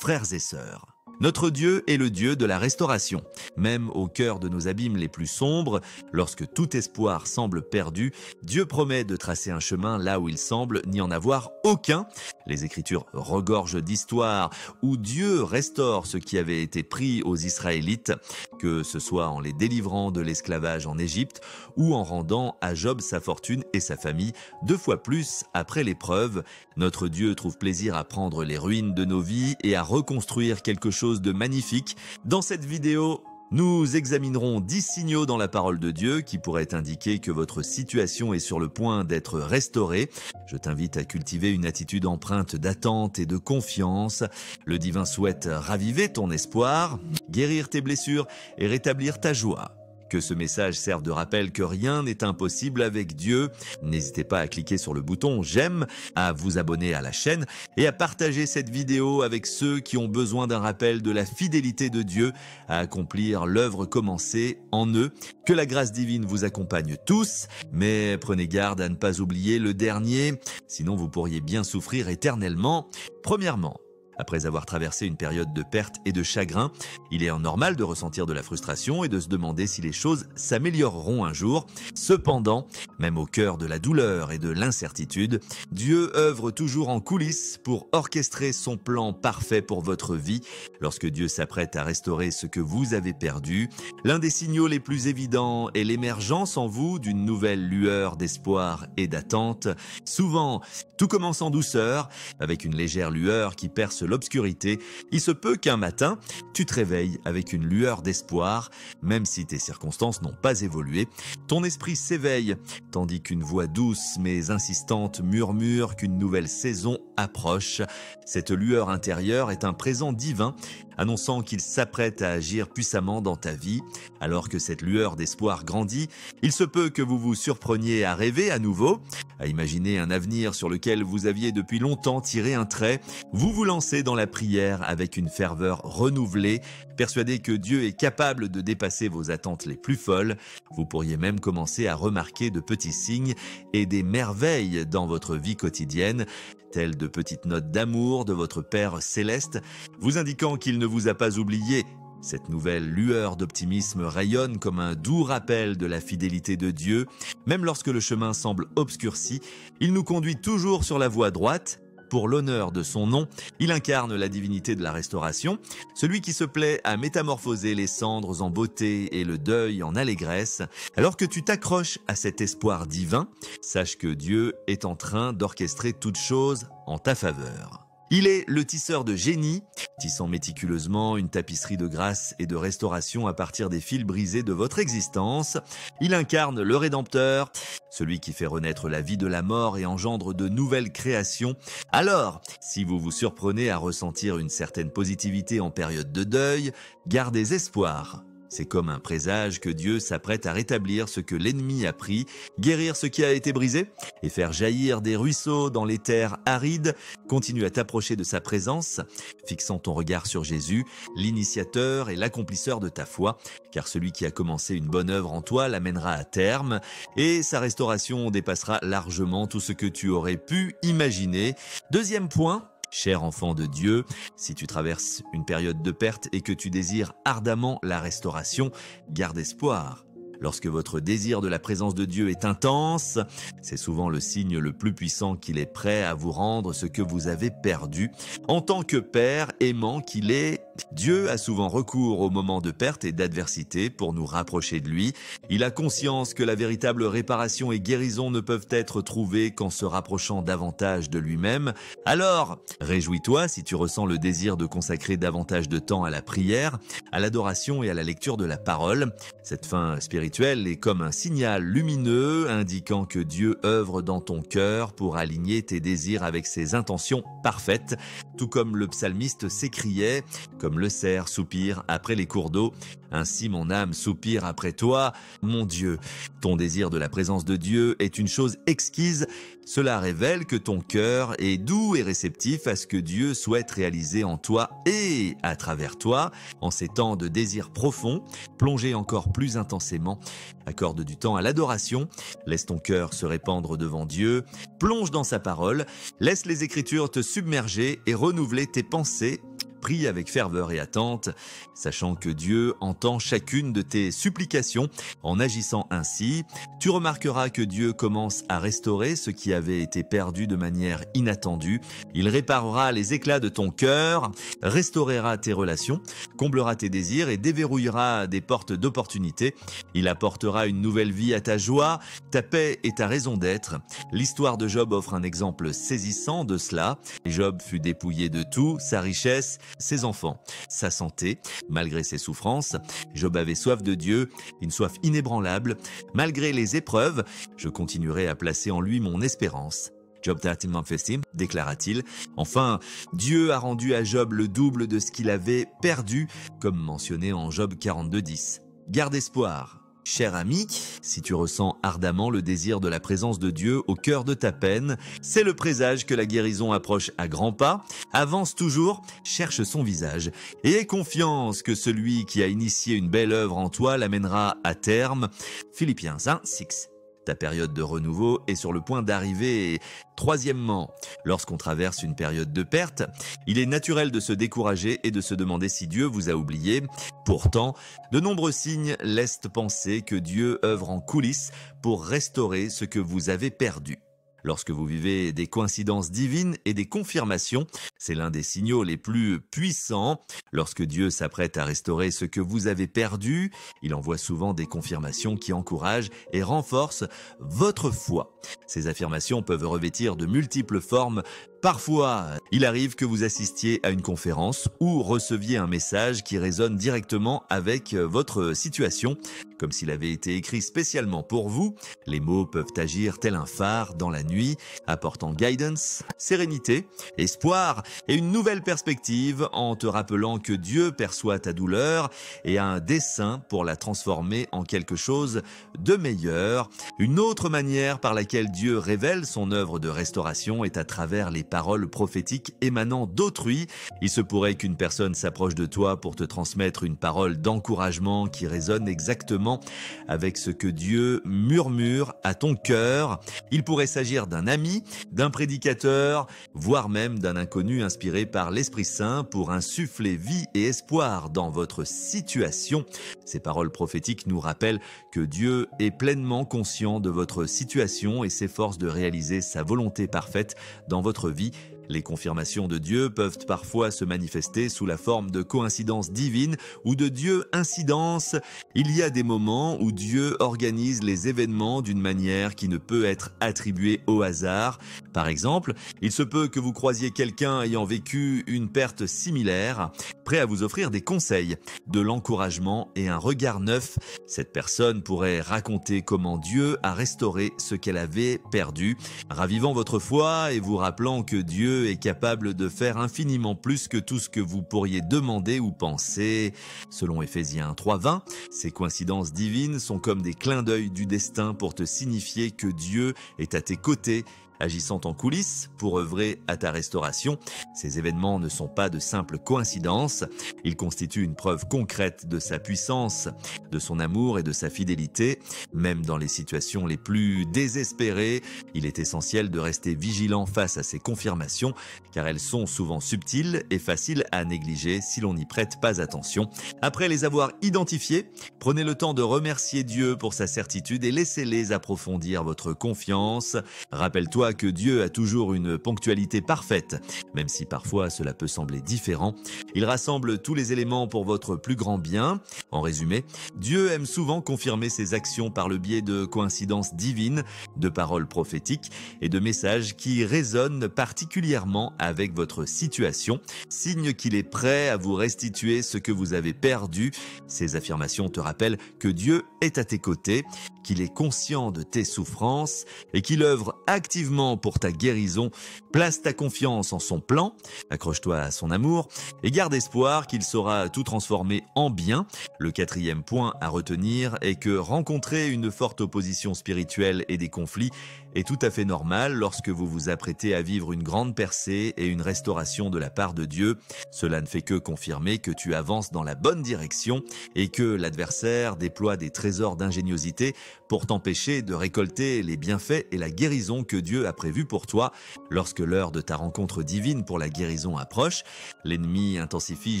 Frères et sœurs, notre Dieu est le Dieu de la restauration. Même au cœur de nos abîmes les plus sombres, lorsque tout espoir semble perdu, Dieu promet de tracer un chemin là où il semble n'y en avoir aucun. Les Écritures regorgent d'histoires où Dieu restaure ce qui avait été pris aux Israélites, que ce soit en les délivrant de l'esclavage en Égypte ou en rendant à Job sa fortune et sa famille 2 fois plus après l'épreuve. Notre Dieu trouve plaisir à prendre les ruines de nos vies et à reconstruire quelque chose de magnifique. Dans cette vidéo, nous examinerons 10 signaux dans la parole de Dieu qui pourraient indiquer que votre situation est sur le point d'être restaurée. Je t'invite à cultiver une attitude empreinte d'attente et de confiance. Le divin souhaite raviver ton espoir, guérir tes blessures et rétablir ta joie. Que ce message serve de rappel que rien n'est impossible avec Dieu. N'hésitez pas à cliquer sur le bouton j'aime, à vous abonner à la chaîne et à partager cette vidéo avec ceux qui ont besoin d'un rappel de la fidélité de Dieu à accomplir l'œuvre commencée en eux. Que la grâce divine vous accompagne tous, mais prenez garde à ne pas oublier le dernier, sinon vous pourriez bien souffrir éternellement. Premièrement, après avoir traversé une période de perte et de chagrin, il est normal de ressentir de la frustration et de se demander si les choses s'amélioreront un jour. Cependant, même au cœur de la douleur et de l'incertitude, Dieu œuvre toujours en coulisses pour orchestrer son plan parfait pour votre vie. Lorsque Dieu s'apprête à restaurer ce que vous avez perdu, l'un des signaux les plus évidents est l'émergence en vous d'une nouvelle lueur d'espoir et d'attente. Souvent, tout commence en douceur, avec une légère lueur qui perce l'obscurité. Il se peut qu'un matin, tu te réveilles avec une lueur d'espoir, même si tes circonstances n'ont pas évolué. Ton esprit s'éveille, tandis qu'une voix douce mais insistante murmure qu'une nouvelle saison approche. Cette lueur intérieure est un présent divin, annonçant qu'il s'apprête à agir puissamment dans ta vie. Alors que cette lueur d'espoir grandit, il se peut que vous vous surpreniez à rêver à nouveau, à imaginer un avenir sur lequel vous aviez depuis longtemps tiré un trait. Vous vous lancez dans la prière avec une ferveur renouvelée, persuadé que Dieu est capable de dépasser vos attentes les plus folles. Vous pourriez même commencer à remarquer de petits signes et des merveilles dans votre vie quotidienne, telles de petites notes d'amour de votre Père céleste, vous indiquant qu'il ne vous a pas oublié. Cette nouvelle lueur d'optimisme rayonne comme un doux rappel de la fidélité de Dieu. Même lorsque le chemin semble obscurci, il nous conduit toujours sur la voie droite. Pour l'honneur de son nom, il incarne la divinité de la restauration, celui qui se plaît à métamorphoser les cendres en beauté et le deuil en allégresse. Alors que tu t'accroches à cet espoir divin, sache que Dieu est en train d'orchestrer toutes choses en ta faveur. Il est le tisseur de génie, tissant méticuleusement une tapisserie de grâce et de restauration à partir des fils brisés de votre existence. Il incarne le Rédempteur, celui qui fait renaître la vie de la mort et engendre de nouvelles créations. Alors, si vous vous surprenez à ressentir une certaine positivité en période de deuil, gardez espoir. C'est comme un présage que Dieu s'apprête à rétablir ce que l'ennemi a pris, guérir ce qui a été brisé et faire jaillir des ruisseaux dans les terres arides. Continue à t'approcher de sa présence, fixant ton regard sur Jésus, l'initiateur et l'accomplisseur de ta foi, car celui qui a commencé une bonne œuvre en toi l'amènera à terme et sa restauration dépassera largement tout ce que tu aurais pu imaginer. Deuxième point, cher enfant de Dieu, si tu traverses une période de perte et que tu désires ardemment la restauration, garde espoir. Lorsque votre désir de la présence de Dieu est intense, c'est souvent le signe le plus puissant qu'il est prêt à vous rendre ce que vous avez perdu. En tant que Père aimant qu'il est, Dieu a souvent recours aux moments de perte et d'adversité pour nous rapprocher de lui. Il a conscience que la véritable réparation et guérison ne peuvent être trouvées qu'en se rapprochant davantage de lui-même. Alors, réjouis-toi si tu ressens le désir de consacrer davantage de temps à la prière, à l'adoration et à la lecture de la parole. Cette fin spirituelle est comme un signal lumineux indiquant que Dieu œuvre dans ton cœur pour aligner tes désirs avec ses intentions parfaites. Tout comme le psalmiste s'écriait, comme le cerf soupire après les cours d'eau, ainsi mon âme soupire après toi, mon Dieu. Ton désir de la présence de Dieu est une chose exquise. Cela révèle que ton cœur est doux et réceptif à ce que Dieu souhaite réaliser en toi et à travers toi. En ces temps de désir profond, plongez encore plus intensément. Accorde du temps à l'adoration. Laisse ton cœur se répandre devant Dieu. Plonge dans sa parole. Laisse les Écritures te submerger et renouveler tes pensées. Prie avec ferveur et attente, sachant que Dieu entend chacune de tes supplications. En agissant ainsi, tu remarqueras que Dieu commence à restaurer ce qui avait été perdu de manière inattendue. Il réparera les éclats de ton cœur, restaurera tes relations, comblera tes désirs et déverrouillera des portes d'opportunité. Il apportera une nouvelle vie à ta joie, ta paix et ta raison d'être. L'histoire de Job offre un exemple saisissant de cela. Job fut dépouillé de tout, sa richesse, ses enfants, sa santé. Malgré ses souffrances, Job avait soif de Dieu, une soif inébranlable. Malgré les épreuves, je continuerai à placer en lui mon espérance. Job 13:15 déclara-t-il. Enfin, Dieu a rendu à Job le double de ce qu'il avait perdu, comme mentionné en Job 42:10. Garde espoir. Cher ami, si tu ressens ardemment le désir de la présence de Dieu au cœur de ta peine, c'est le présage que la guérison approche à grands pas. Avance toujours, cherche son visage et aie confiance que celui qui a initié une belle œuvre en toi l'amènera à terme. Philippiens 1:6. Ta période de renouveau est sur le point d'arriver. Troisièmement, lorsqu'on traverse une période de perte, il est naturel de se décourager et de se demander si Dieu vous a oublié. Pourtant, de nombreux signes laissent penser que Dieu œuvre en coulisses pour restaurer ce que vous avez perdu. Lorsque vous vivez des coïncidences divines et des confirmations, c'est l'un des signaux les plus puissants. Lorsque Dieu s'apprête à restaurer ce que vous avez perdu, il envoie souvent des confirmations qui encouragent et renforcent votre foi. Ces affirmations peuvent revêtir de multiples formes. Parfois, il arrive que vous assistiez à une conférence ou receviez un message qui résonne directement avec votre situation, comme s'il avait été écrit spécialement pour vous. Les mots peuvent agir tel un phare dans la nuit, apportant guidance, sérénité, espoir et une nouvelle perspective en te rappelant que Dieu perçoit ta douleur et a un dessein pour la transformer en quelque chose de meilleur. Une autre manière par laquelle Dieu révèle son œuvre de restauration est à travers les paroles prophétiques émanant d'autrui. Il se pourrait qu'une personne s'approche de toi pour te transmettre une parole d'encouragement qui résonne exactement avec ce que Dieu murmure à ton cœur. Il pourrait s'agir d'un ami, d'un prédicateur, voire même d'un inconnu inspiré par l'Esprit Saint pour insuffler vie et espoir dans votre situation. Ces paroles prophétiques nous rappellent que Dieu est pleinement conscient de votre situation et s'efforce de réaliser sa volonté parfaite dans votre vie. Les confirmations de Dieu peuvent parfois se manifester sous la forme de coïncidences divines ou de Dieu-incidence. Il y a des moments où Dieu organise les événements d'une manière qui ne peut être attribuée au hasard. Par exemple, il se peut que vous croisiez quelqu'un ayant vécu une perte similaire, prêt à vous offrir des conseils, de l'encouragement et un regard neuf. Cette personne pourrait raconter comment Dieu a restauré ce qu'elle avait perdu, ravivant votre foi et vous rappelant que Dieu est capable de faire infiniment plus que tout ce que vous pourriez demander ou penser. Selon Éphésiens 3:20, ces coïncidences divines sont comme des clins d'œil du destin pour te signifier que Dieu est à tes côtés, agissant en coulisses pour œuvrer à ta restauration. Ces événements ne sont pas de simples coïncidences, ils constituent une preuve concrète de sa puissance, de son amour et de sa fidélité. Même dans les situations les plus désespérées, il est essentiel de rester vigilant face à ces confirmations, car elles sont souvent subtiles et faciles à négliger si l'on n'y prête pas attention. Après les avoir identifiées, prenez le temps de remercier Dieu pour sa certitude et laissez-les approfondir votre confiance. Rappelle-toi que Dieu a toujours une ponctualité parfaite, même si parfois cela peut sembler différent. Il rassemble tous les éléments pour votre plus grand bien. En résumé, Dieu aime souvent confirmer ses actions par le biais de coïncidences divines, de paroles prophétiques et de messages qui résonnent particulièrement avec votre situation, signe qu'il est prêt à vous restituer ce que vous avez perdu. Ces affirmations te rappellent que Dieu est à tes côtés, qu'il est conscient de tes souffrances et qu'il œuvre activement pour ta guérison. Place ta confiance en son plan, accroche-toi à son amour et garde espoir qu'il saura tout transformer en bien. Le quatrième point à retenir est que rencontrer une forte opposition spirituelle et des conflits est tout à fait normal lorsque vous vous apprêtez à vivre une grande percée et une restauration de la part de Dieu. Cela ne fait que confirmer que tu avances dans la bonne direction et que l'adversaire déploie des trésors d'ingéniosité pour t'empêcher de récolter les bienfaits et la guérison que Dieu a prévus pour toi. Lorsque l'heure de ta rencontre divine pour la guérison approche, l'ennemi intensifie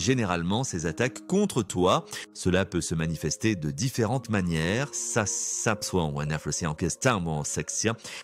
généralement ses attaques contre toi. Cela peut se manifester de différentes manières.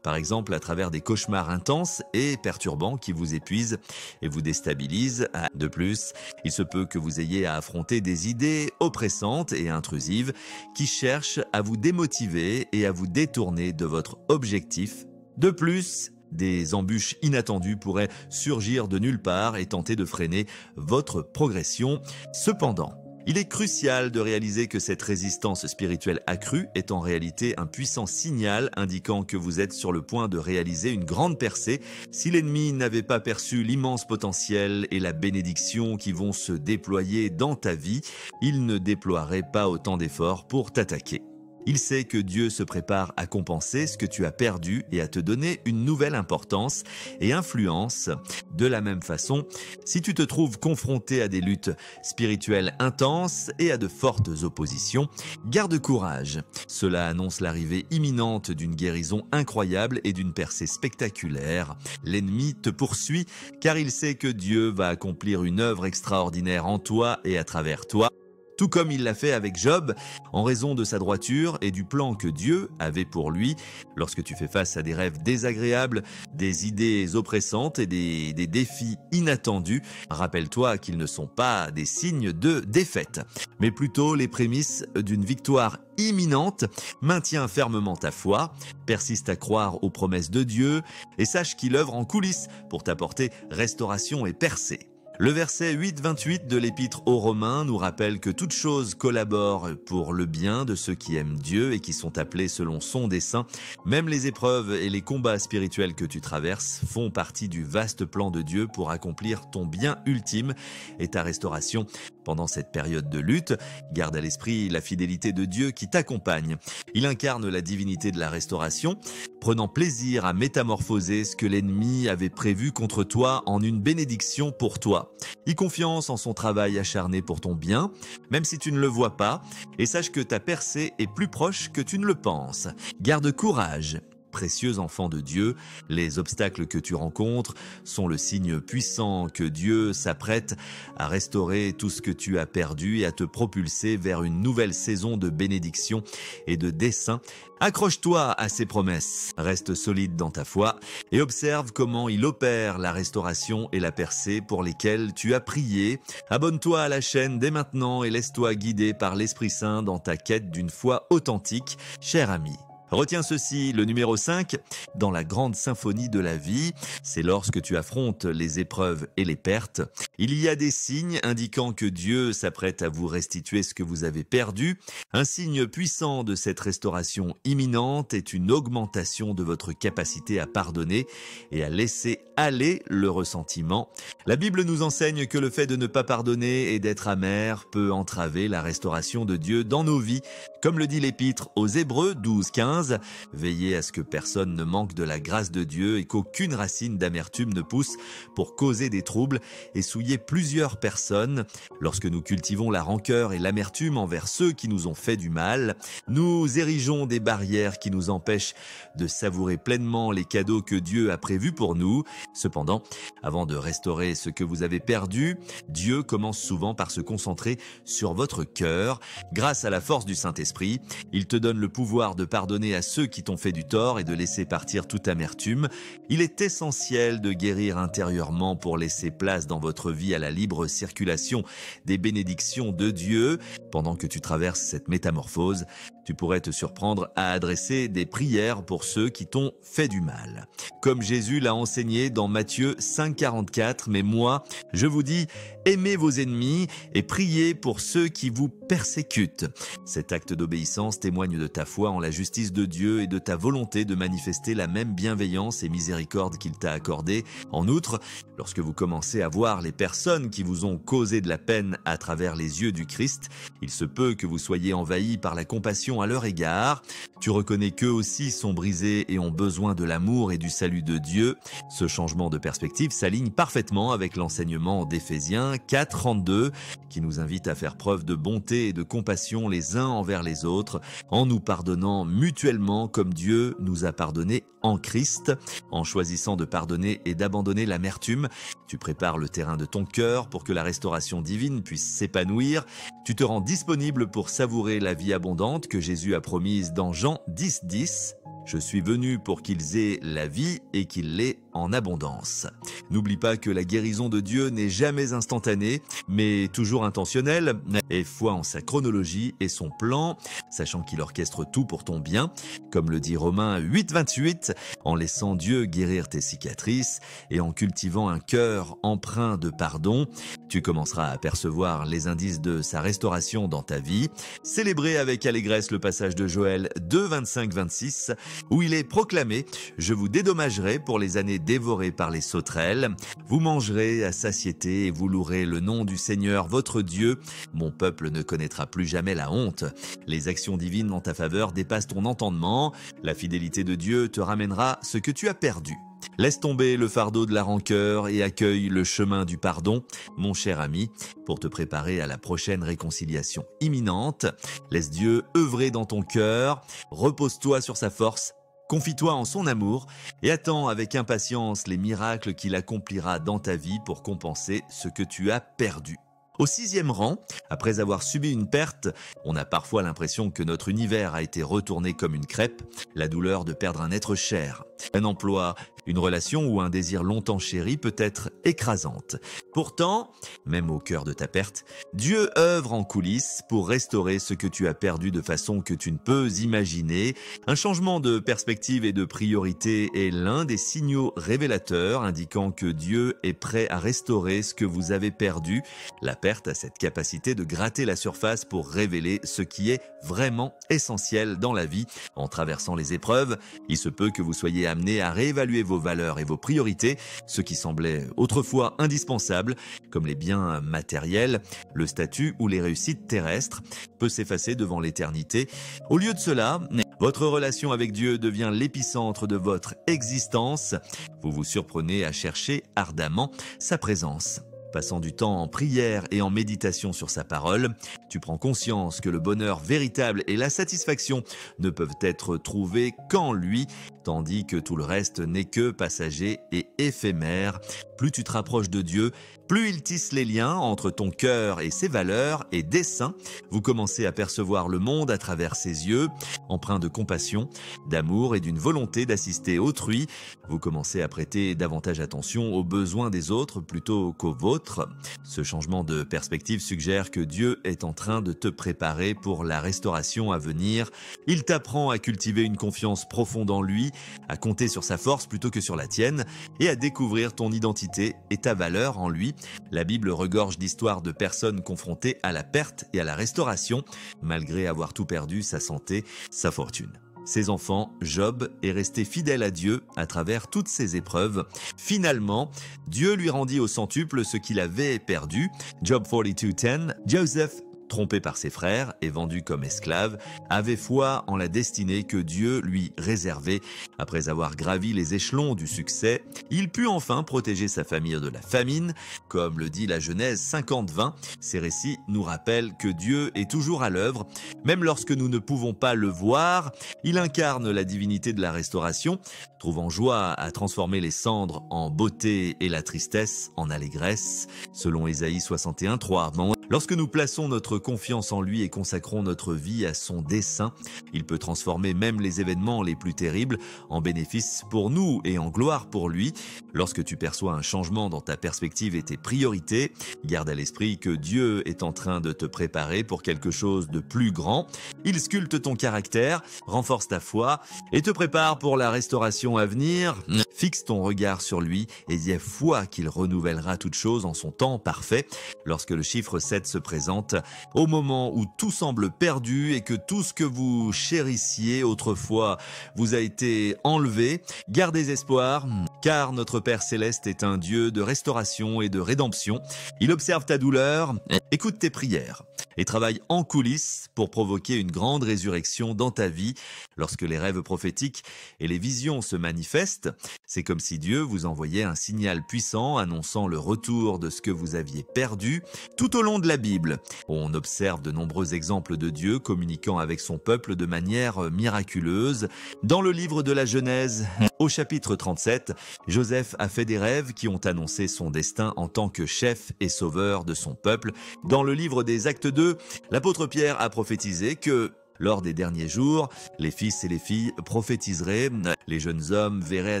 Par exemple, à travers des cauchemars intenses et perturbants qui vous épuisent et vous déstabilisent. De plus, il se peut que vous ayez à affronter des idées oppressantes et intrusives qui cherchent à vous démotiver et à vous détourner de votre objectif. De plus, des embûches inattendues pourraient surgir de nulle part et tenter de freiner votre progression. Cependant, il est crucial de réaliser que cette résistance spirituelle accrue est en réalité un puissant signal indiquant que vous êtes sur le point de réaliser une grande percée. Si l'ennemi n'avait pas perçu l'immense potentiel et la bénédiction qui vont se déployer dans ta vie, il ne déploierait pas autant d'efforts pour t'attaquer. Il sait que Dieu se prépare à compenser ce que tu as perdu et à te donner une nouvelle importance et influence. De la même façon, si tu te trouves confronté à des luttes spirituelles intenses et à de fortes oppositions, garde courage. Cela annonce l'arrivée imminente d'une guérison incroyable et d'une percée spectaculaire. L'ennemi te poursuit car il sait que Dieu va accomplir une œuvre extraordinaire en toi et à travers toi. Tout comme il l'a fait avec Job, en raison de sa droiture et du plan que Dieu avait pour lui. Lorsque tu fais face à des rêves désagréables, des idées oppressantes et des défis inattendus, rappelle-toi qu'ils ne sont pas des signes de défaite, mais plutôt les prémices d'une victoire imminente. Maintiens fermement ta foi, persiste à croire aux promesses de Dieu et sache qu'il œuvre en coulisses pour t'apporter restauration et percée. Le verset 8-28 de l'Épître aux Romains nous rappelle que toute chose collabore pour le bien de ceux qui aiment Dieu et qui sont appelés selon son dessein. Même les épreuves et les combats spirituels que tu traverses font partie du vaste plan de Dieu pour accomplir ton bien ultime et ta restauration. Pendant cette période de lutte, garde à l'esprit la fidélité de Dieu qui t'accompagne. Il incarne la divinité de la restauration, prenant plaisir à métamorphoser ce que l'ennemi avait prévu contre toi en une bénédiction pour toi. Aie confiance en son travail acharné pour ton bien, même si tu ne le vois pas, et sache que ta percée est plus proche que tu ne le penses. Garde courage. Précieux enfant de Dieu, les obstacles que tu rencontres sont le signe puissant que Dieu s'apprête à restaurer tout ce que tu as perdu et à te propulser vers une nouvelle saison de bénédiction et de dessein. Accroche-toi à ses promesses, reste solide dans ta foi et observe comment il opère la restauration et la percée pour lesquelles tu as prié. Abonne-toi à la chaîne dès maintenant et laisse-toi guider par l'Esprit Saint dans ta quête d'une foi authentique, cher ami. Retiens ceci, le numéro 5, dans la grande symphonie de la vie, c'est lorsque tu affrontes les épreuves et les pertes. Il y a des signes indiquant que Dieu s'apprête à vous restituer ce que vous avez perdu. Un signe puissant de cette restauration imminente est une augmentation de votre capacité à pardonner et à laisser aller le ressentiment. La Bible nous enseigne que le fait de ne pas pardonner et d'être amer peut entraver la restauration de Dieu dans nos vies. Comme le dit l'Épître aux Hébreux 12-15, veillez à ce que personne ne manque de la grâce de Dieu et qu'aucune racine d'amertume ne pousse pour causer des troubles et souiller plusieurs personnes. Lorsque nous cultivons la rancœur et l'amertume envers ceux qui nous ont fait du mal, nous érigeons des barrières qui nous empêchent de savourer pleinement les cadeaux que Dieu a prévus pour nous. Cependant, avant de restaurer ce que vous avez perdu, Dieu commence souvent par se concentrer sur votre cœur. Grâce à la force du Saint-Esprit, il te donne le pouvoir de pardonner à ceux qui t'ont fait du tort et de laisser partir toute amertume. Il est essentiel de guérir intérieurement pour laisser place dans votre vie à la libre circulation des bénédictions de Dieu. Pendant que tu traverses cette métamorphose, tu pourrais te surprendre à adresser des prières pour ceux qui t'ont fait du mal. Comme Jésus l'a enseigné dans Matthieu 5,44, mais moi, je vous dis, aimez vos ennemis et priez pour ceux qui vous persécutent. Cet acte d'obéissance témoigne de ta foi en la justice de Dieu et de ta volonté de manifester la même bienveillance et miséricorde qu'il t'a accordée. En outre, lorsque vous commencez à voir les personnes qui vous ont causé de la peine à travers les yeux du Christ, il se peut que vous soyez envahis par la compassion compassion à leur égard. Tu reconnais qu'eux aussi sont brisés et ont besoin de l'amour et du salut de Dieu. Ce changement de perspective s'aligne parfaitement avec l'enseignement d'Éphésiens 4:32 qui nous invite à faire preuve de bonté et de compassion les uns envers les autres en nous pardonnant mutuellement comme Dieu nous a pardonné en Christ. En choisissant de pardonner et d'abandonner l'amertume, tu prépares le terrain de ton cœur pour que la restauration divine puisse s'épanouir. Tu te rends disponible pour savourer la vie abondante que Jésus a promise dans Jean 10:10. Je suis venu pour qu'ils aient la vie et qu'ils l'aient en abondance. N'oublie pas que la guérison de Dieu n'est jamais instantanée, mais toujours intentionnelle, et foi en sa chronologie et son plan, sachant qu'il orchestre tout pour ton bien, comme le dit Romains 8:28, en laissant Dieu guérir tes cicatrices et en cultivant un cœur empreint de pardon, tu commenceras à apercevoir les indices de sa restauration dans ta vie. Célébrez avec allégresse le passage de Joël 2:25-26, où il est proclamé « Je vous dédommagerai pour les années dévorées par les sauterelles. Vous mangerez à satiété et vous louerez le nom du Seigneur votre Dieu. Mon peuple ne connaîtra plus jamais la honte. Les actions divines en ta faveur dépassent ton entendement. La fidélité de Dieu te ramènera ce que tu as perdu. Laisse tomber le fardeau de la rancœur et accueille le chemin du pardon, mon cher ami, pour te préparer à la prochaine réconciliation imminente. Laisse Dieu œuvrer dans ton cœur, repose-toi sur sa force, confie-toi en son amour et attends avec impatience les miracles qu'il accomplira dans ta vie pour compenser ce que tu as perdu. Au 6e rang, après avoir subi une perte, on a parfois l'impression que notre univers a été retourné comme une crêpe, la douleur de perdre un être cher. Un emploi, une relation ou un désir longtemps chéri peut être écrasante. Pourtant, même au cœur de ta perte, Dieu œuvre en coulisses pour restaurer ce que tu as perdu de façon que tu ne peux imaginer. Un changement de perspective et de priorité est l'un des signaux révélateurs indiquant que Dieu est prêt à restaurer ce que vous avez perdu. La perte a cette capacité de gratter la surface pour révéler ce qui est vraiment essentiel dans la vie. En traversant les épreuves, il se peut que vous soyez amené à réévaluer vos valeurs et vos priorités, ce qui semblait autrefois indispensable, comme les biens matériels, le statut ou les réussites terrestres, peut s'effacer devant l'éternité. Au lieu de cela, votre relation avec Dieu devient l'épicentre de votre existence. Vous vous surprenez à chercher ardemment sa présence. Passant du temps en prière et en méditation sur sa parole, tu prends conscience que le bonheur véritable et la satisfaction ne peuvent être trouvés qu'en lui, tandis que tout le reste n'est que passager et éphémère. Plus tu te rapproches de Dieu, plus il tisse les liens entre ton cœur et ses valeurs et desseins. Vous commencez à percevoir le monde à travers ses yeux, empreint de compassion, d'amour et d'une volonté d'assister autrui. Vous commencez à prêter davantage attention aux besoins des autres plutôt qu'aux vôtres. Ce changement de perspective suggère que Dieu est en train de te préparer pour la restauration à venir. Il t'apprend à cultiver une confiance profonde en lui, à compter sur sa force plutôt que sur la tienne et à découvrir ton identité et ta valeur en lui. La Bible regorge d'histoires de personnes confrontées à la perte et à la restauration, malgré avoir tout perdu, sa santé, sa fortune. Ses enfants, Job, est resté fidèle à Dieu à travers toutes ces épreuves. Finalement, Dieu lui rendit au centuple ce qu'il avait perdu. Job 42:10, Joseph, trompé par ses frères et vendu comme esclave, avait foi en la destinée que Dieu lui réservait. Après avoir gravi les échelons du succès, il put enfin protéger sa famille de la famine. Comme le dit la Genèse 50:20, ces récits nous rappellent que Dieu est toujours à l'œuvre. Même lorsque nous ne pouvons pas le voir, il incarne la divinité de la restauration, trouvant joie à transformer les cendres en beauté et la tristesse en allégresse, selon Ésaïe 61:3. Lorsque nous plaçons notre confiance en lui et consacrons notre vie à son dessein, il peut transformer même les événements les plus terribles en bénéfices pour nous et en gloire pour lui. Lorsque tu perçois un changement dans ta perspective et tes priorités, garde à l'esprit que Dieu est en train de te préparer pour quelque chose de plus grand. Il sculpte ton caractère, renforce ta foi et te prépare pour la restauration à venir. Fixe ton regard sur lui et aie foi qu'il renouvellera toutes choses en son temps parfait. Lorsque le chiffre 7 se présente, au moment où tout semble perdu et que tout ce que vous chérissiez autrefois vous a été enlevé. Gardez espoir, car notre Père Céleste est un Dieu de restauration et de rédemption. Il observe ta douleur, écoute tes prières et travaille en coulisses pour provoquer une grande résurrection dans ta vie. Lorsque les rêves prophétiques et les visions se manifestent, c'est comme si Dieu vous envoyait un signal puissant annonçant le retour de ce que vous aviez perdu. Tout au long de la Bible, on observe de nombreux exemples de Dieu communiquant avec son peuple de manière miraculeuse. Dans le livre de la Genèse, au chapitre 37, Joseph a fait des rêves qui ont annoncé son destin en tant que chef et sauveur de son peuple. Dans le livre des Actes 2, l'apôtre Pierre a prophétisé que lors des derniers jours, les fils et les filles prophétiseraient, les jeunes hommes verraient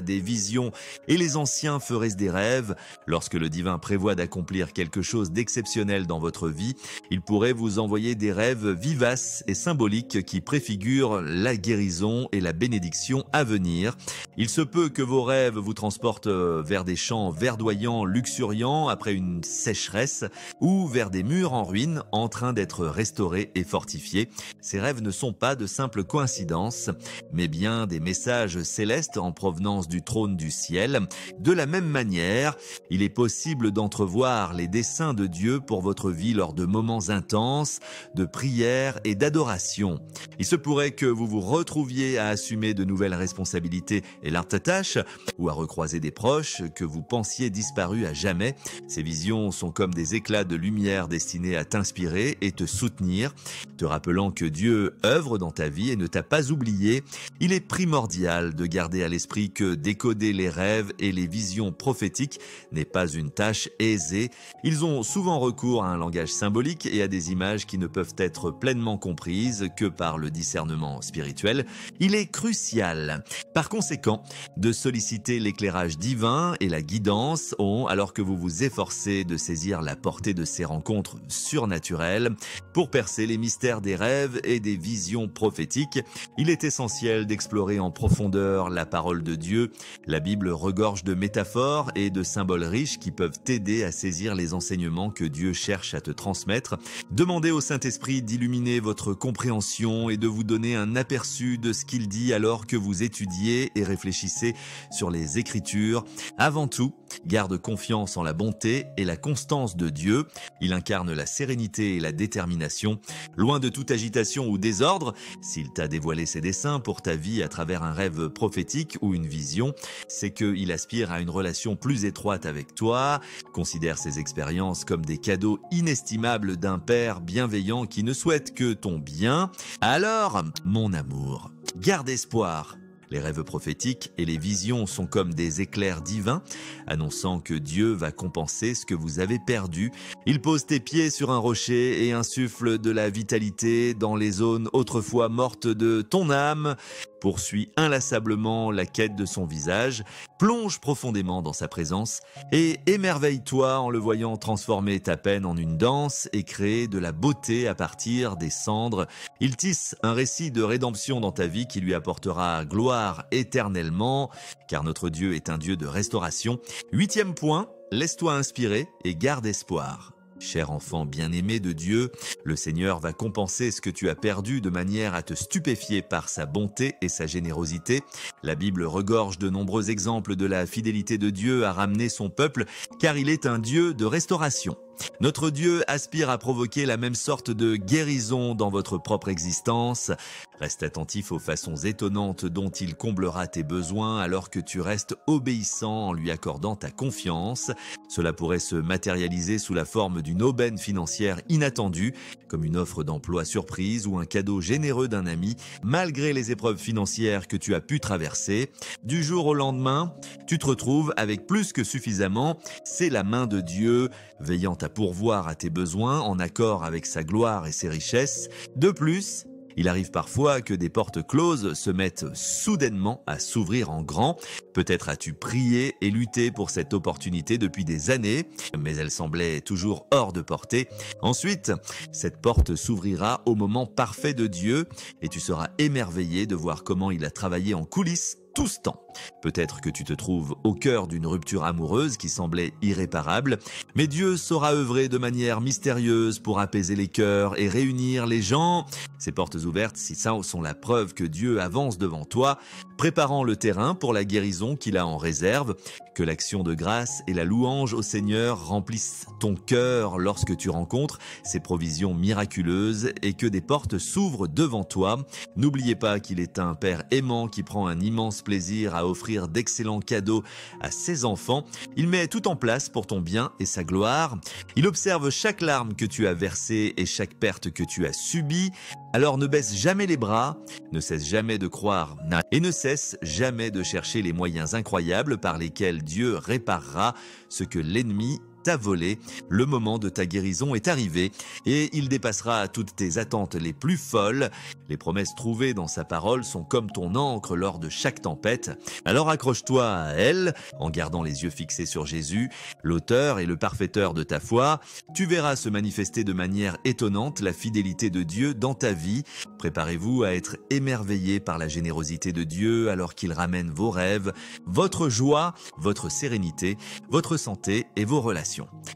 des visions et les anciens feraient des rêves. Lorsque le divin prévoit d'accomplir quelque chose d'exceptionnel dans votre vie, il pourrait vous envoyer des rêves vivaces et symboliques qui préfigurent la guérison et la bénédiction à venir. Il se peut que vos rêves vous transportent vers des champs verdoyants, luxuriants après une sécheresse ou vers des murs en ruine en train d'être restaurés et fortifiés. Ces rêves ne sont pas de simples coïncidences, mais bien des messages célestes en provenance du trône du ciel. De la même manière, il est possible d'entrevoir les desseins de Dieu pour votre vie lors de moments intenses de prière et d'adoration. Il se pourrait que vous vous retrouviez à assumer de nouvelles responsabilités et larges tâches, ou à recroiser des proches que vous pensiez disparus à jamais. Ces visions sont comme des éclats de lumière destinés à t'inspirer et te soutenir, te rappelant que Dieu œuvre dans ta vie et ne t'a pas oublié. Il est primordial de garder à l'esprit que décoder les rêves et les visions prophétiques n'est pas une tâche aisée. Ils ont souvent recours à un langage symbolique et à des images qui ne peuvent être pleinement comprises que par le discernement spirituel. Il est crucial, par conséquent, de solliciter l'éclairage divin et la guidance alors que vous vous efforcez de saisir la portée de ces rencontres surnaturelles pour percer les mystères des rêves et des visions prophétiques. Il est essentiel d'explorer en profondeur la parole de Dieu. La Bible regorge de métaphores et de symboles riches qui peuvent t'aider à saisir les enseignements que Dieu cherche à te transmettre. Demandez au Saint-Esprit d'illuminer votre compréhension et de vous donner un aperçu de ce qu'il dit alors que vous étudiez et réfléchissez sur les Écritures. Avant tout, garde confiance en la bonté et la constance de Dieu. Il incarne la sérénité et la détermination. Loin de toute agitation ou désordre, s'il t'a dévoilé ses desseins pour ta vie à travers un rêve prophétique ou une vision, c'est qu'il aspire à une relation plus étroite avec toi. Considère ces expériences comme des cadeaux inestimables d'un Père bienveillant qui ne souhaite que ton bien. Alors, mon amour, garde espoir. Les rêves prophétiques et les visions sont comme des éclairs divins, annonçant que Dieu va compenser ce que vous avez perdu. Il pose tes pieds sur un rocher et insuffle de la vitalité dans les zones autrefois mortes de ton âme. Poursuis inlassablement la quête de son visage, plonge profondément dans sa présence et émerveille-toi en le voyant transformer ta peine en une danse et créer de la beauté à partir des cendres. Il tisse un récit de rédemption dans ta vie qui lui apportera gloire éternellement, car notre Dieu est un Dieu de restauration. 8e point, laisse-toi inspirer et garde espoir. Cher enfant bien-aimé de Dieu, le Seigneur va compenser ce que tu as perdu de manière à te stupéfier par sa bonté et sa générosité. La Bible regorge de nombreux exemples de la fidélité de Dieu à ramener son peuple, car il est un Dieu de restauration. Notre Dieu aspire à provoquer la même sorte de guérison dans votre propre existence. Reste attentif aux façons étonnantes dont il comblera tes besoins alors que tu restes obéissant en lui accordant ta confiance. Cela pourrait se matérialiser sous la forme d'une aubaine financière inattendue, comme une offre d'emploi surprise ou un cadeau généreux d'un ami, malgré les épreuves financières que tu as pu traverser. Du jour au lendemain, tu te retrouves avec plus que suffisamment. C'est la main de Dieu, veillant à pourvoir à tes besoins en accord avec sa gloire et ses richesses. De plus, il arrive parfois que des portes closes se mettent soudainement à s'ouvrir en grand. Peut-être as-tu prié et lutté pour cette opportunité depuis des années, mais elle semblait toujours hors de portée. Ensuite, cette porte s'ouvrira au moment parfait de Dieu et tu seras émerveillé de voir comment il a travaillé en coulisses tout ce temps. Peut-être que tu te trouves au cœur d'une rupture amoureuse qui semblait irréparable, mais Dieu saura œuvrer de manière mystérieuse pour apaiser les cœurs et réunir les gens. Ces portes ouvertes, si ça sont la preuve que Dieu avance devant toi, préparant le terrain pour la guérison qu'il a en réserve. Que l'action de grâce et la louange au Seigneur remplissent ton cœur lorsque tu rencontres ces provisions miraculeuses et que des portes s'ouvrent devant toi. N'oubliez pas qu'il est un Père aimant qui prend un immense plaisir à offrir d'excellents cadeaux à ses enfants. Il met tout en place pour ton bien et sa gloire. Il observe chaque larme que tu as versée et chaque perte que tu as subie. Alors ne baisse jamais les bras, ne cesse jamais de croire et ne cesse jamais de chercher les moyens incroyables par lesquels Dieu réparera ce que l'ennemi t'a volé. Le moment de ta guérison est arrivé et il dépassera toutes tes attentes les plus folles. Les promesses trouvées dans sa parole sont comme ton ancre lors de chaque tempête. Alors accroche-toi à elle en gardant les yeux fixés sur Jésus, l'auteur et le parfaiteur de ta foi. Tu verras se manifester de manière étonnante la fidélité de Dieu dans ta vie. Préparez-vous à être émerveillés par la générosité de Dieu alors qu'il ramène vos rêves, votre joie, votre sérénité, votre santé et vos relations.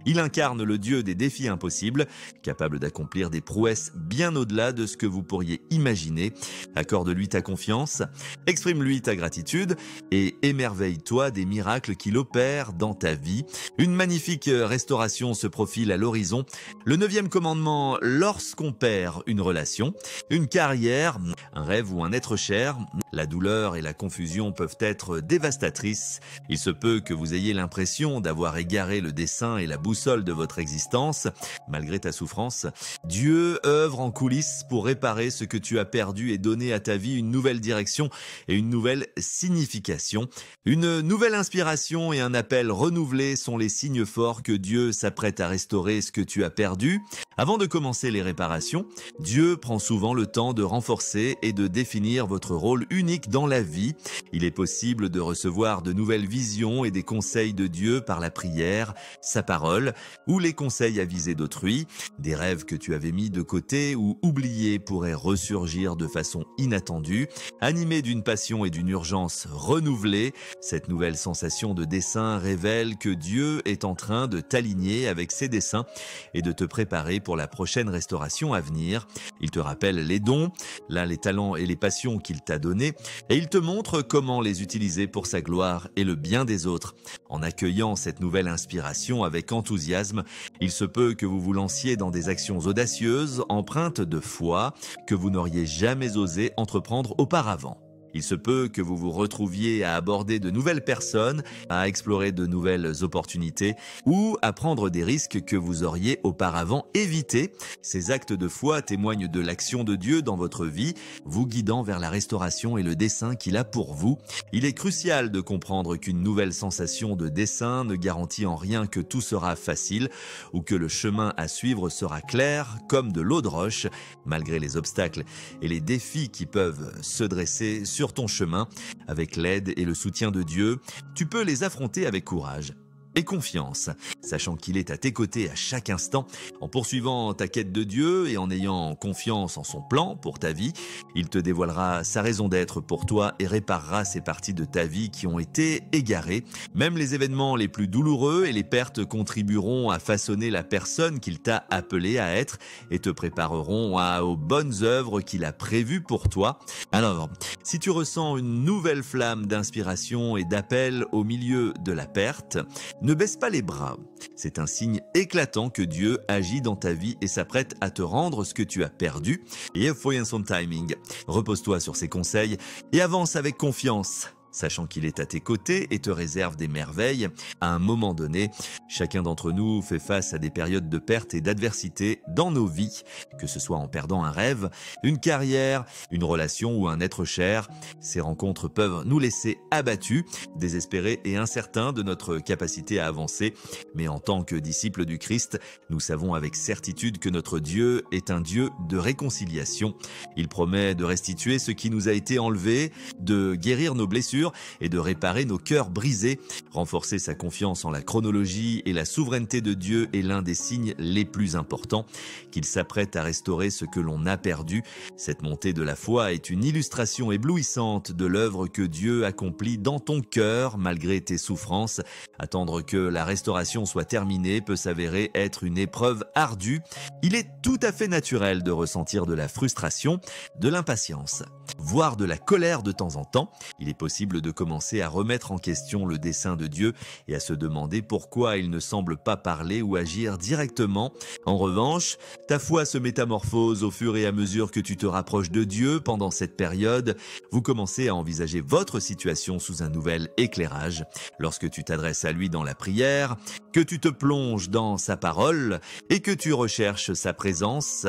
Il incarne le Dieu des défis impossibles, capable d'accomplir des prouesses bien au-delà de ce que vous pourriez imaginer. Accorde-lui ta confiance, exprime-lui ta gratitude et émerveille-toi des miracles qu'il opère dans ta vie. Une magnifique restauration se profile à l'horizon. Le 9e commandement, lorsqu'on perd une relation, une carrière, un rêve ou un être cher, la douleur et la confusion peuvent être dévastatrices. Il se peut que vous ayez l'impression d'avoir égaré le dessein et la boussole de votre existence. Malgré ta souffrance, Dieu œuvre en coulisses pour réparer ce que tu as perdu et donner à ta vie une nouvelle direction et une nouvelle signification. Une nouvelle inspiration et un appel renouvelé sont les signes forts que Dieu s'apprête à restaurer ce que tu as perdu. Avant de commencer les réparations, Dieu prend souvent le temps de renforcer et de définir votre rôle unique dans la vie. Il est possible de recevoir de nouvelles visions et des conseils de Dieu par la prière, sa parole ou les conseils avisés d'autrui. Des rêves que tu avais mis de côté ou oubliés pourraient ressurgir de façon inattendue. Animé d'une passion et d'une urgence renouvelée, cette nouvelle sensation de dessein révèle que Dieu est en train de t'aligner avec ses desseins et de te préparer pour la prochaine restauration à venir. Il te rappelle les dons, là les talents et les passions qu'il t'a donnés, et il te montre comment les utiliser pour sa gloire et le bien des autres. En accueillant cette nouvelle inspiration avec enthousiasme, il se peut que vous vous lanciez dans des actions audacieuses, empreintes de foi, que vous n'auriez jamais osé entreprendre auparavant. Il se peut que vous vous retrouviez à aborder de nouvelles personnes, à explorer de nouvelles opportunités ou à prendre des risques que vous auriez auparavant évités. Ces actes de foi témoignent de l'action de Dieu dans votre vie, vous guidant vers la restauration et le dessein qu'il a pour vous. Il est crucial de comprendre qu'une nouvelle sensation de dessein ne garantit en rien que tout sera facile ou que le chemin à suivre sera clair comme de l'eau de roche, malgré les obstacles et les défis qui peuvent se dresser sur ton chemin. Avec l'aide et le soutien de Dieu, tu peux les affronter avec courage et confiance, sachant qu'il est à tes côtés à chaque instant. En poursuivant ta quête de Dieu et en ayant confiance en son plan pour ta vie, il te dévoilera sa raison d'être pour toi et réparera ces parties de ta vie qui ont été égarées. Même les événements les plus douloureux et les pertes contribueront à façonner la personne qu'il t'a appelé à être et te prépareront aux bonnes œuvres qu'il a prévues pour toi. Alors, si tu ressens une nouvelle flamme d'inspiration et d'appel au milieu de la perte, ne baisse pas les bras. C'est un signe éclatant que Dieu agit dans ta vie et s'apprête à te rendre ce que tu as perdu. Et voyons son timing. Repose-toi sur ses conseils et avance avec confiance, sachant qu'il est à tes côtés et te réserve des merveilles. À un moment donné, chacun d'entre nous fait face à des périodes de perte et d'adversité dans nos vies, que ce soit en perdant un rêve, une carrière, une relation ou un être cher. Ces rencontres peuvent nous laisser abattus, désespérés et incertains de notre capacité à avancer. Mais en tant que disciples du Christ, nous savons avec certitude que notre Dieu est un Dieu de réconciliation. Il promet de restituer ce qui nous a été enlevé, de guérir nos blessures blessures et de réparer nos cœurs brisés. Renforcer sa confiance en la chronologie et la souveraineté de Dieu est l'un des signes les plus importants, qu'il s'apprête à restaurer ce que l'on a perdu. Cette montée de la foi est une illustration éblouissante de l'œuvre que Dieu accomplit dans ton cœur malgré tes souffrances. Attendre que la restauration soit terminée peut s'avérer être une épreuve ardue. Il est tout à fait naturel de ressentir de la frustration, de l'impatience, voire de la colère de temps en temps. Il est possible de commencer à remettre en question le dessein de Dieu et à se demander pourquoi il ne semble pas parler ou agir directement. En revanche, ta foi se métamorphose au fur et à mesure que tu te rapproches de Dieu. Pendant cette période, vous commencez à envisager votre situation sous un nouvel éclairage. Lorsque tu t'adresses à lui dans la prière, que tu te plonges dans sa parole et que tu recherches sa présence,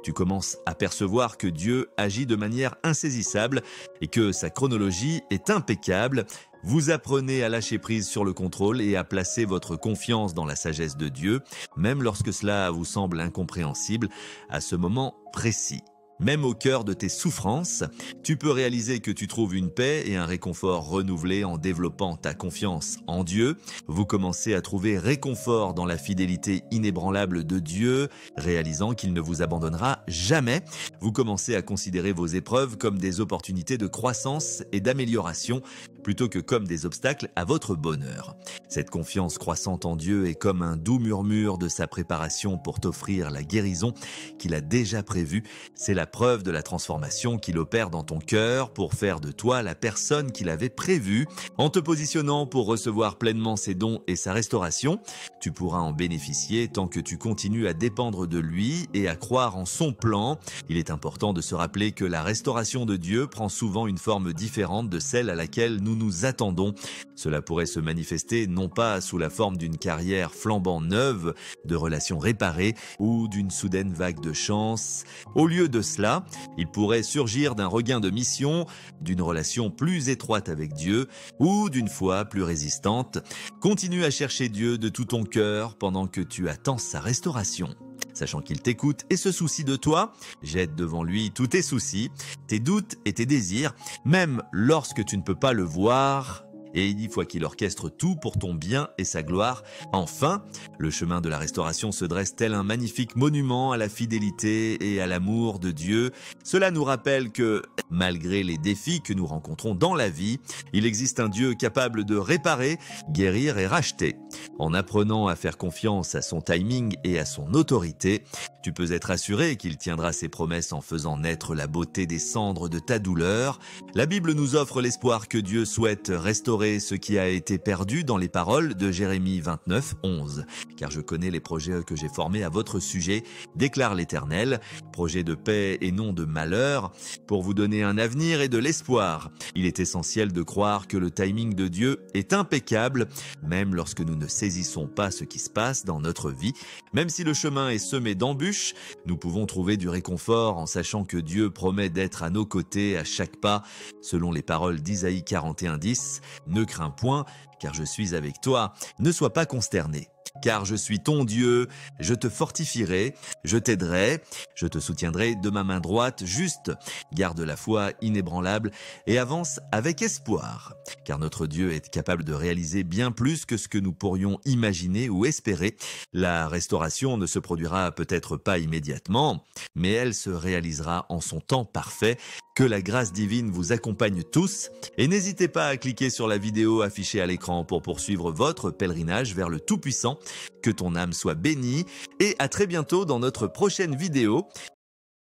tu commences à percevoir que Dieu agit de manière insaisissable et que sa chronologie est impeccable. Vous apprenez à lâcher prise sur le contrôle et à placer votre confiance dans la sagesse de Dieu, même lorsque cela vous semble incompréhensible à ce moment précis. Même au cœur de tes souffrances, tu peux réaliser que tu trouves une paix et un réconfort renouvelé en développant ta confiance en Dieu. Vous commencez à trouver réconfort dans la fidélité inébranlable de Dieu, réalisant qu'il ne vous abandonnera jamais. Vous commencez à considérer vos épreuves comme des opportunités de croissance et d'amélioration, plutôt que comme des obstacles à votre bonheur. Cette confiance croissante en Dieu est comme un doux murmure de sa préparation pour t'offrir la guérison qu'il a déjà prévue. C'est la preuve de la transformation qu'il opère dans ton cœur pour faire de toi la personne qu'il avait prévue. En te positionnant pour recevoir pleinement ses dons et sa restauration, tu pourras en bénéficier tant que tu continues à dépendre de lui et à croire en son plan. Il est important de se rappeler que la restauration de Dieu prend souvent une forme différente de celle à laquelle nous attendons. Cela pourrait se manifester non pas sous la forme d'une carrière flambant neuve, de relations réparées ou d'une soudaine vague de chance. Au lieu de cela, il pourrait surgir d'un regain de mission, d'une relation plus étroite avec Dieu ou d'une foi plus résistante. Continue à chercher Dieu de tout ton cœur pendant que tu attends sa restauration. Sachant qu'il t'écoute et se soucie de toi, jette devant lui tous tes soucis, tes doutes et tes désirs, même lorsque tu ne peux pas le voir. Et une fois qu'il orchestre tout pour ton bien et sa gloire, enfin, le chemin de la restauration se dresse tel un magnifique monument à la fidélité et à l'amour de Dieu. Cela nous rappelle que, malgré les défis que nous rencontrons dans la vie, il existe un Dieu capable de réparer, guérir et racheter. En apprenant à faire confiance à son timing et à son autorité, tu peux être assuré qu'il tiendra ses promesses en faisant naître la beauté des cendres de ta douleur. La Bible nous offre l'espoir que Dieu souhaite restaurer ce qui a été perdu dans les paroles de Jérémie 29, 11. Car je connais les projets que j'ai formés à votre sujet, déclare l'Éternel, projets de paix et non de malheur, pour vous donner un avenir et de l'espoir. Il est essentiel de croire que le timing de Dieu est impeccable, même lorsque nous ne saisissons pas ce qui se passe dans notre vie. Même si le chemin est semé d'embûches, nous pouvons trouver du réconfort en sachant que Dieu promet d'être à nos côtés à chaque pas, selon les paroles d'Isaïe 41, 10. Ne crains point, car je suis avec toi. Ne sois pas consterné. Car je suis ton Dieu, je te fortifierai, je t'aiderai, je te soutiendrai de ma main droite, juste. Garde la foi inébranlable et avance avec espoir. Car notre Dieu est capable de réaliser bien plus que ce que nous pourrions imaginer ou espérer. La restauration ne se produira peut-être pas immédiatement, mais elle se réalisera en son temps parfait. Que la grâce divine vous accompagne tous et n'hésitez pas à cliquer sur la vidéo affichée à l'écran pour poursuivre votre pèlerinage vers le Tout-Puissant. Que ton âme soit bénie et à très bientôt dans notre prochaine vidéo.